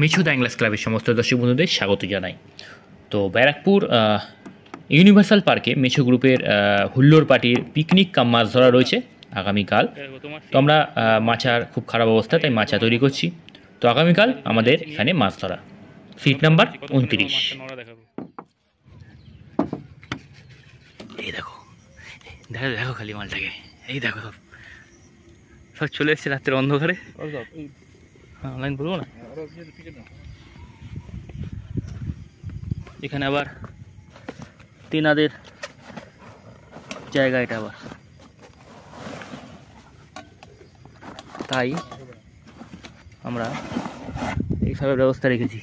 Mithu the অ্যাংলার্স ক্লাবের সমস্ত দর্শক বন্ধুদের স্বাগত জানাই। তো ব্যারাকপুর ইউনিভার্সাল পার্কে মিঠু গ্রুপের হুল্লোড় পার্টির পিকনিক কাম মাছ ধরা রয়েছে আগামীকাল। তো আমরা মাচার খুব খারাপ অবস্থা, তাই মাচা তৈরি করছি। তো আগামীকাল আমাদের এখানে মাছ ধরা, সিট নাম্বার 29। এই দেখো দেখো দেখো খালি মালটাকে, এই দেখো সব সব চলে এসছে রাত্রের অন্ধকারে। অনলাইন বলবো না, এখানে আবার তিনাদের জায়গা এটা আবার, তাই আমরা এইসবের ব্যবস্থা রেখেছি।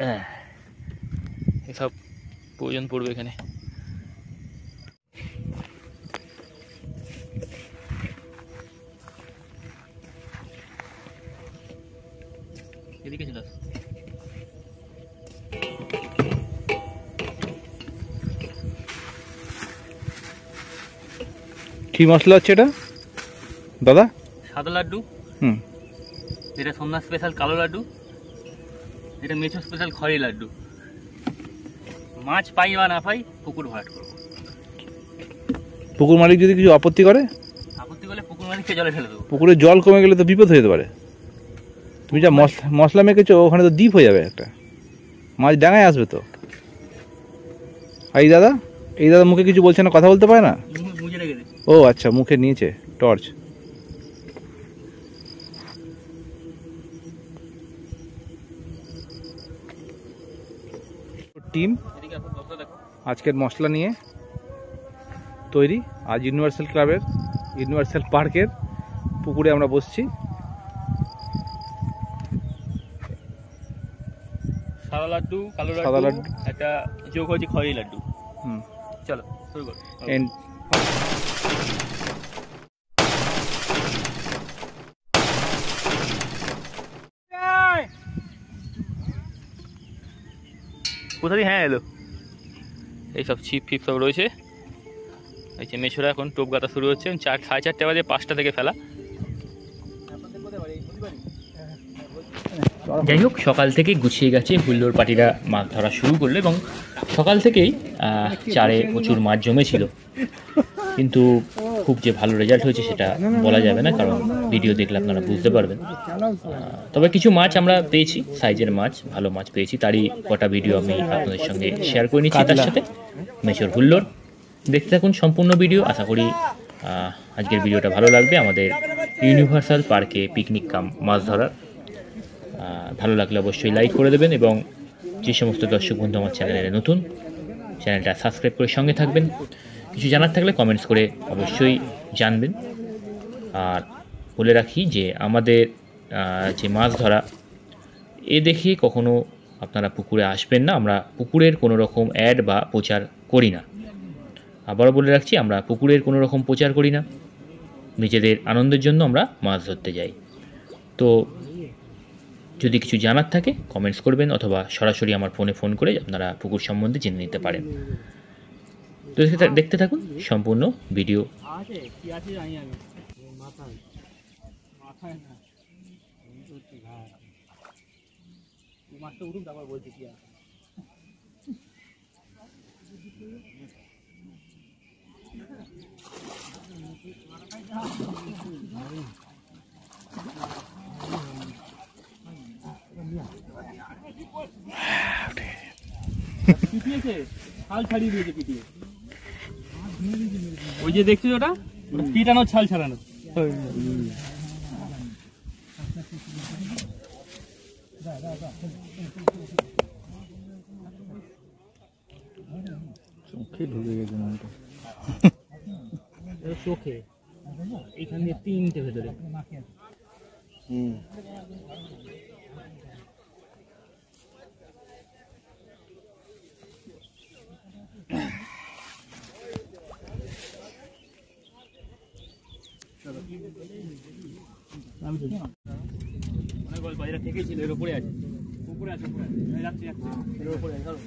হ্যাঁ, এসব প্রয়োজন পড়বে এখানে। এদিকে চলে আস। কি মশলা হচ্ছে এটা দাদা? সাদা লাড্ডু, এটা সন্ধ্যা স্পেশাল কালো লাড্ডু, এটা মিঠু স্পেশাল খড়ি লাড্ডু। মাছ পাই বা না পাই, পুকুর ভরাট করবো। পুকুর মালিক যদি কিছু আপত্তি করে? আপত্তি করলে পুকুর মালিককে জলে ফেলে দেবো। পুকুরে জল কমে গেলে তো বিপদ হয়ে যেতে পারে। তুমি যা মশলা মেখেছো ওখানে তো দ্বীপ হয়ে যাবে একটা, মাছ ডাঙায় আসবে তো। আর এই দাদা মুখে কিছু বলছে না, কথা বলতে পারে না? ও আচ্ছা, মুখে নিয়েছে টর্চ। টিম আজকের মশলা নিয়ে তৈরি। আজ ইউনিভার্সাল পার্কের পুকুরে আমরা বসছি। সাদা লাড্ডু, কালো লাড্ডু, একটা যোগ হয়েছে খড়ি লাড্ডু। চলো শুরু করো। কোথায় হ্যাঁ এলো, এইসব ছিপ ফিপ সব রয়েছে। এই যে মেশোরা এখন টোপ গাঁথা শুরু হচ্ছে, 4:30 বাজে 5টা থেকে ফেলা। যাই হোক, সকাল থেকেই গুছিয়ে গেছে, হুল্লোড় পার্টিরা মাছ ধরা শুরু করলো এবং সকাল থেকেই চারে প্রচুর মাছ জমেছিল। কিন্তু খুব যে ভালো রেজাল্ট হয়েছে সেটা বলা যাবে না, কারণ ভিডিও দেখলে আপনারা বুঝতে পারবেন। তবে কিছু মাছ আমরা পেয়েছি, সাইজের মাছ, ভালো মাছ পেয়েছি। তারই কটা ভিডিও আমি আপনাদের সঙ্গে শেয়ার করে নিচ্ছি তার সাথে। মেশোর হুল্লোড় দেখতে থাকুন সম্পূর্ণ ভিডিও। আশা করি আজকের ভিডিওটা ভালো লাগবে। আমাদের ইউনিভার্সাল পার্কে পিকনিক কাম মাছ ধরার ভালো লাগলে অবশ্যই লাইক করে দেবেন, এবং যে সমস্ত দর্শক বন্ধু আমার চ্যানেলে নতুন, চ্যানেলটা সাবস্ক্রাইব করে সঙ্গে থাকবেন। কিছু জানার থাকলে কমেন্টস করে অবশ্যই জানবেন। আর বলে রাখি যে আমাদের যে মাছ ধরা, এ দেখে কখনো আপনারা পুকুরে আসবেন না। আমরা পুকুরের কোনো রকম অ্যাড বা প্রচার করি না। আবারও বলে রাখছি, আমরা পুকুরের কোনো রকম প্রচার করি না, নিজেদের আনন্দের জন্য আমরা মাছ ধরতে যাই। তো যদি কিছু জানার থাকে কমেন্টস করবেন, অথবা সরাসরি আমার ফোন করে আপনারা পুকুর সম্বন্ধে জেনে নিতে পারেন। তো দেখতে থাকুন সম্পূর্ণ ভিডিও। ওই যে দেখছিস ওটা পিটানো, ছাল ছাড়ানো। চোখে ঢুকে গেছে মালটা, চোখে এখানে 3টে ভেতরে। অনেক গল্প এটা থেকেই ছিল, এর উপরে আছে, উপরে আছে, উপরে আছে, যাচ্ছি এর উপরে আছে।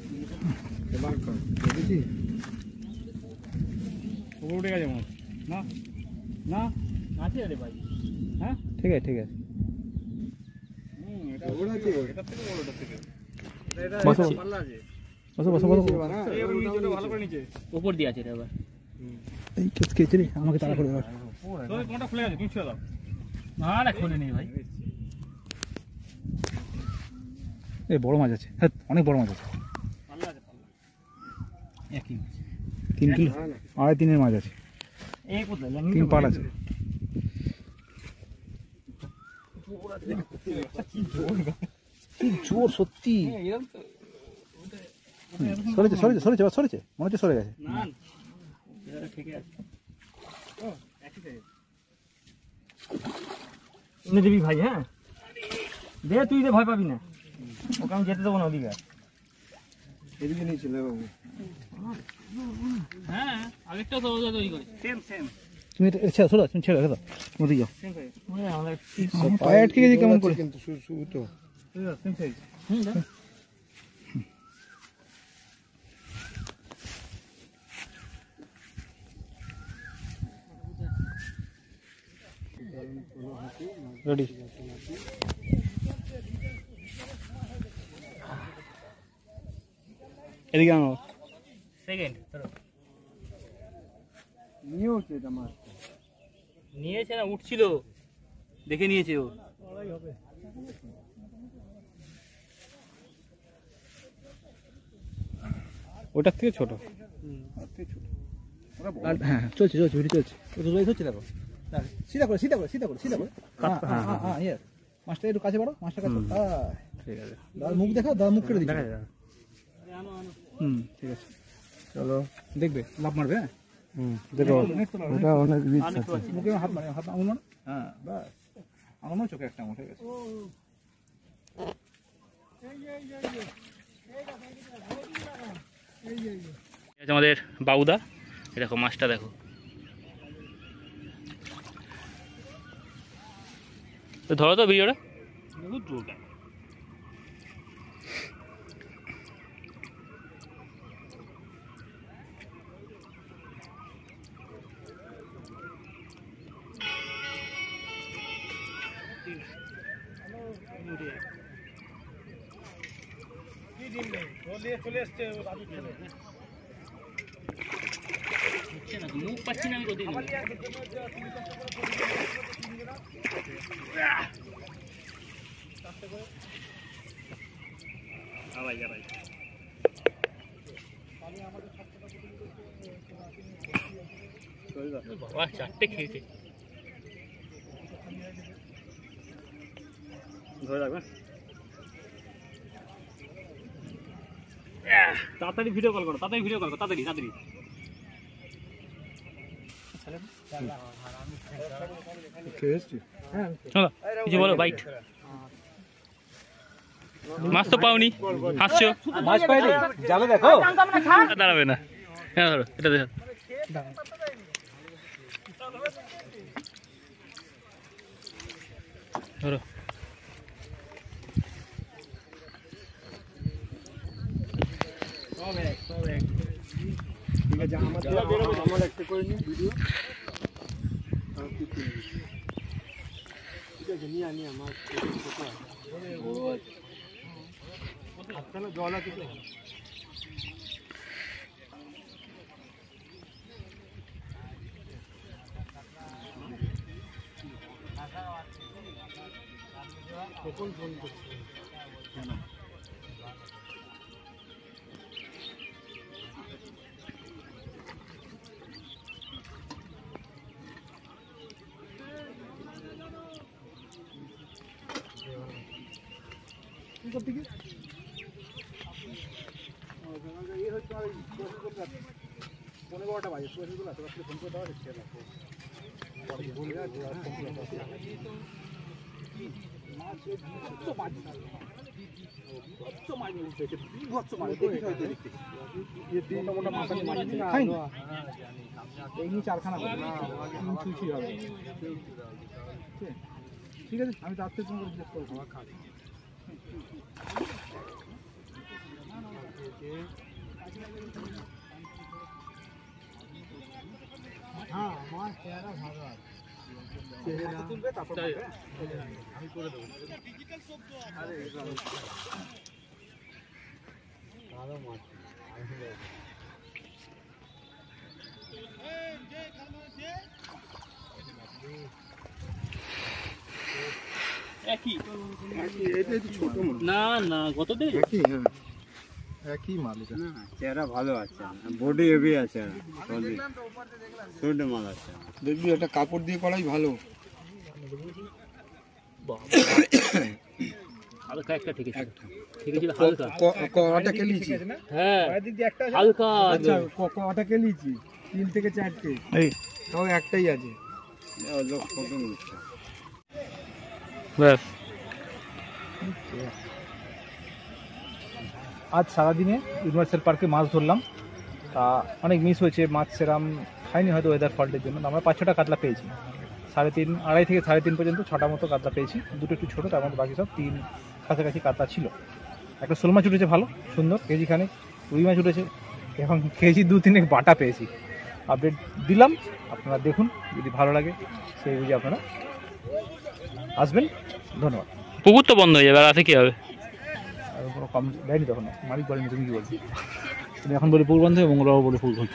উঠে গেছে মাছ না না আছে রে ভাই। হ্যাঁ ঠিক আছে ঠিক আছে এটা বড় আছে এটা থেকে বড় এটা থেকে এটা বসো। পাল্লা আছে বসো বসো বসো এই ওর নিচে ভালো করে নিচে উপর দিয়ে আছে রে আবার। এই কেচে রে আমাকে তাড়া করে দাও ওই কোনটা খুলে গেছে তুমি ছেড়ে দাও না খোলে নেই ভাই। এই বড় মাছ আছে, হ্যাঁ অনেক বড় মাছ আছে, পাল্লা আছে পাল্লা একই মাছ। 3 কিলো 2.5-3 মাছ আছে, এই কোথায় 3 পাট আছে। কি জোর সত্যি, সরেছে সরেছে সরেছে সরেছে, মনে হচ্ছে সরে গেছে। না এটা ঠিকই আছে। একই সাইজ এনে দিবি ভাই। হ্যাঁ দে, তুই দে, ভয় পাবি না, ওকে আমি যেতে দেবো না ওদিকে। এদিকে নিয়েছিল বাবু হ্যাঁ আগেরটাও তো তৈরি করে সেম সেম তুমি ছেড়ে সরো, তুমি ছেড়ে দাও, তুমি যাও। সেম সাইজ আমাদের পায়ে আটকে গেছে কেমন করে? কিন্তু শুরু তো সেম সাইজ রেডি। এদিকে আনো। সেকেন্ড নিয়েও এটা মাছ নিয়েছে না, উঠছিল, দেখে নিয়েছে ও। ওটার থেকে ছোট। হ্যাঁ চলছে চলছে, ভিডিও চলছে, রোজ হচ্ছে। দেখো সিধা করে সিধা করে সিধা করে সিধা করে, হ্যাঁ হ্যাঁ হ্যাঁ ইয়েস। মাছটা একটু কাছে বাড়ো, মাছটা কাছে, ঠিক আছে। দাদা মুখ দেখাও, দাদা মুখ কেটে দিচ্ছি। ঠিক আছে চলো, দেখবে লাভ মারবে। হ্যাঁ দেখো এটা অনেক রিচ আছে। মুখে হাত মারে, হাত আঙুল মারো, হ্যাঁ বাস আঙুল চোখে একটা আঙুল, ঠিক আছে। আমাদের বাউদা, দেখো মাছটা দেখো, তো ধরো তো ভিডিওটা। বহুত জোরটা চলে এসছে মুখ পাচ্ছি না আমি কোথায় বাবা, চারটে খেয়েছে। ধরে রাখবে তাড়াতাড়ি ভিডিও কল করো, তাড়াতাড়ি ভিডিও কল করো, তাড়াতাড়ি তাড়াতাড়ি চলো কিছু বলো বাইট। মাছ তো পাওনি, হাসছো। মাছ পাইনি, জালে দেখো। দাঁড়াবে না, হ্যাঁ ধরো এটা দেখো। ধরো ঠিক আছে। আমার একটা করে নিই ভিডিও, ঠিক আছে নিয়ে আনি আমার জল আছে তো। কখন ফোন করছি পনেরো 12টা বাজে, ফোন করে দেওয়া হচ্ছে না। ঠিক আছে, আমি রাত্রে ফোন করে জিজ্ঞেস করবো। এটা একটু ছোট মনে হয়। না না কত দিন একই, হ্যাঁ একই মাল এটা। চেহারা ভালো আছে, বডি হেভি আছে, ছোট মাল আছে। দেখবি একটা কাপড় দিয়ে করাই ভালো। হালকা একটা ঠিক আছে, ঠিক আছে হালকা কটা কেলিয়েছি? হ্যাঁ হালকা আচ্ছা কটা কেলিয়েছি? 3 থেকে 4টে, এই তাও একটাই আছে। লোক ফটো নিচ্ছে। ব্যাস। আজ সারাদিনে ইউনিভার্সাল পার্কে মাছ ধরলাম, তা অনেক মিস হয়েছে, মাছ সেরাম খাইনি হয়তো ওয়েদার ফল্টের জন্য। আমরা 5-6টা কাতলা পেয়েছি, 3.5 থেকে 3.5 পর্যন্ত 6টা মতো কাতলা পেয়েছি। দুটো একটু ছোটো, তার মধ্যে বাকি সব 3 কাছাকাছি কাতলা ছিল। একটা শোল মাছ উঠেছে ভালো সুন্দর, কেজি খানেক। রুই মাছ উঠেছে এবং কেজি 2-3 বাটা পেয়েছি। আপডেট দিলাম, আপনারা দেখুন, যদি ভালো লাগে সেই বুঝে আপনারা আসবেন। ধন্যবাদ। পুকুর তো বন্ধ হয়ে যাবে, আর রাতে কি হবে? আর কোনো কমেন্ট দেয়নি তখন, মালিক বলেনি। তুমি কি বলছো? তুমি এখন বলে পুকুর বন্ধ এবং ওরাও বলে পুকুর বন্ধ।